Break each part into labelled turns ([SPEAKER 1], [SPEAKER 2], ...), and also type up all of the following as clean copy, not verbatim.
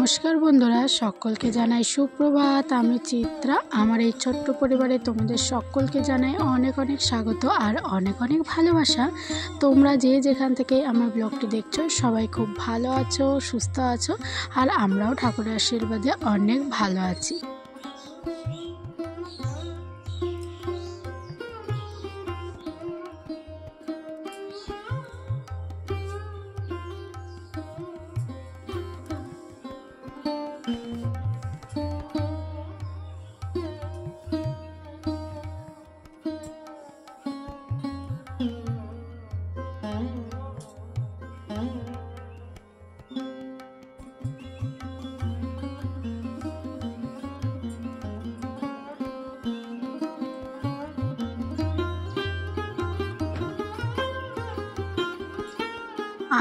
[SPEAKER 1] নমস্কার বন্ধুরা, সকলকে জানাই সুপ্রভাত। আমি চিত্রা। আমার এই ছোট্ট পরিবারে তোমাদের সকলকে জানাই অনেক অনেক স্বাগত আর অনেক অনেক ভালোবাসা। তোমরা যে যেখান থেকে আমার ব্লগটি দেখছো সবাই খুব ভালো আছো, সুস্থ আছো, আর আমরাও ঠাকুরের আশীর্বাদে অনেক ভালো আছি।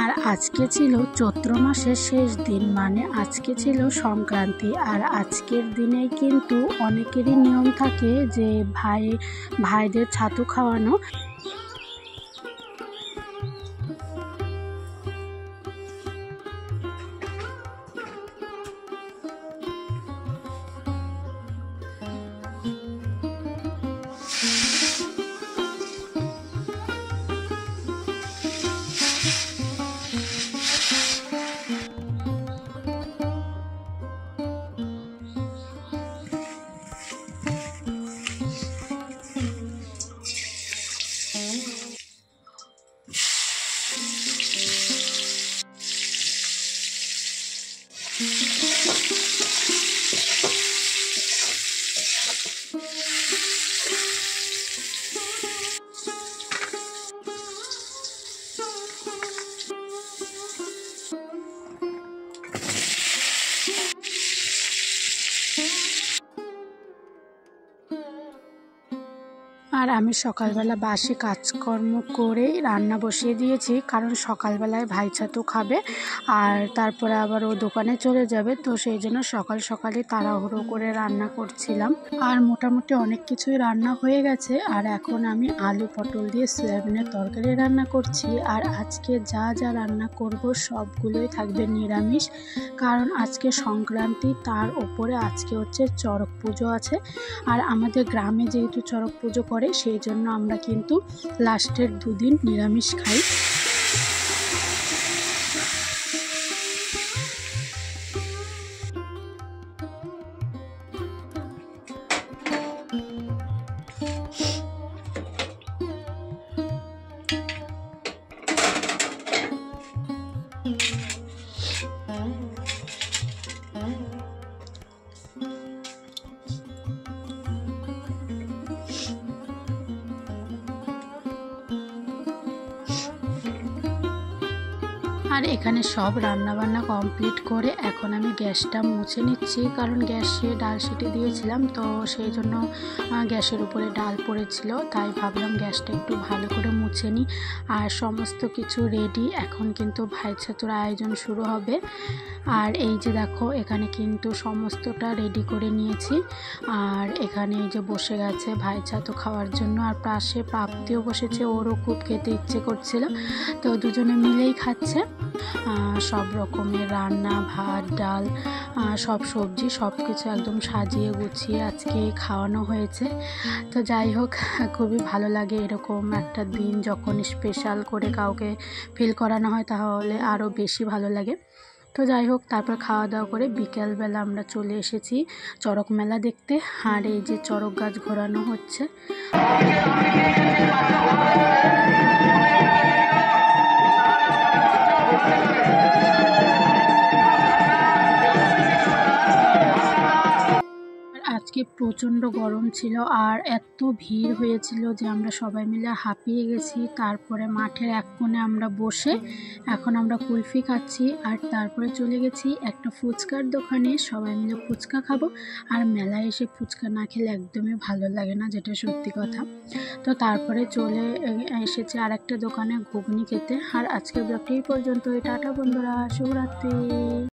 [SPEAKER 1] আর আজকে ছিল চৈত্র মাসের শেষ দিন, মানে আজকে ছিল সংক্রান্তি। আর আজকের দিনে কিন্তু অনেকেরই নিয়ম থাকে যে ভাইদের ছাতু খাওয়ানো। আর আমি সকালবেলা বাসি কাজকর্ম করে রান্না বসিয়ে দিয়েছি, কারণ সকালবেলায় ভাই ছাতু খাবে আর তারপরে আবার ও দোকানে চলে যাবে। তো সেই জন্য সকাল সকালই তাড়াহুড়ো করে রান্না করছিলাম। আর মোটামুটি অনেক কিছুই রান্না হয়ে গেছে। আর এখন আমি আলু পটল দিয়ে সয়াবিনের তরকারি রান্না করছি। আর আজকে যা যা রান্না করব সবগুলোই থাকবে নিরামিষ, কারণ আজকে সংক্রান্তি, তার ওপরে আজকে হচ্ছে চড়ক পুজো আছে। আর আমাদের গ্রামে যেহেতু চড়ক পুজো করে, সেই জন্য আমরা কিন্তু লাস্টের দুদিন নিরামিষ খাই। আর এখানে সব রান্নাবান্না কমপ্লিট করে এখন আমি গ্যাসটা মুছে নিচ্ছি, কারণ গ্যাসে ডাল সিটি দিয়েছিলাম, তো সেই জন্য গ্যাসের উপরে ডাল পড়েছিল, তাই ভাবলাম গ্যাসটা একটু ভালো করে মুছে নিই। আর সমস্ত কিছু রেডি, এখন কিন্তু ভাই ছাতুর আয়োজন শুরু হবে। আর এই যে দেখো, এখানে কিন্তু সমস্তটা রেডি করে নিয়েছি। আর এখানে এই যে বসে গেছে ভাই ছাতু খাওয়ার জন্য, আর পাশে প্রাপ্তিও বসেছে, ওরও খুব খেতে ইচ্ছে করছিল, তো দুজনে মিলেই খাচ্ছে। সব রকমের রান্না, ভাত, ডাল, সব সবজি, সব কিছু একদম সাজিয়ে গুছিয়ে আজকে খাওয়ানো হয়েছে। তো যাই হোক, খুবই ভালো লাগে এরকম একটা দিন যখন স্পেশাল করে কাউকে ফিল করানো হয়, তাহলে আরও বেশি ভালো লাগে। তো যাই হোক, তারপর খাওয়া দাওয়া করে বিকেলবেলা আমরা চলে এসেছি চড়ক মেলা দেখতে। আর এই যে চড়ক গাছ ঘোরানো হচ্ছে। আজকে প্রচণ্ড গরম ছিল আর এত ভিড় হয়েছিল যে আমরা সবাই মিলে হাঁপিয়ে গেছি। তারপরে মাঠের এক কোণে আমরা বসে এখন আমরা কুলফি খাচ্ছি। আর তারপরে চলে গেছি একটা ফুচকার দোকানে, সবাই মিলে ফুচকা খাবো। আর মেলায় এসে ফুচকা না খেলে একদমই ভালো লাগে না, যেটা সত্যি কথা। তো তারপরে চলে এসেছি আর একটা দোকানে ঘুগনি খেতে। আর আজকের ব্লগটি এই পর্যন্ত। টাটা বন্ধুরা, শুভরাত্রি।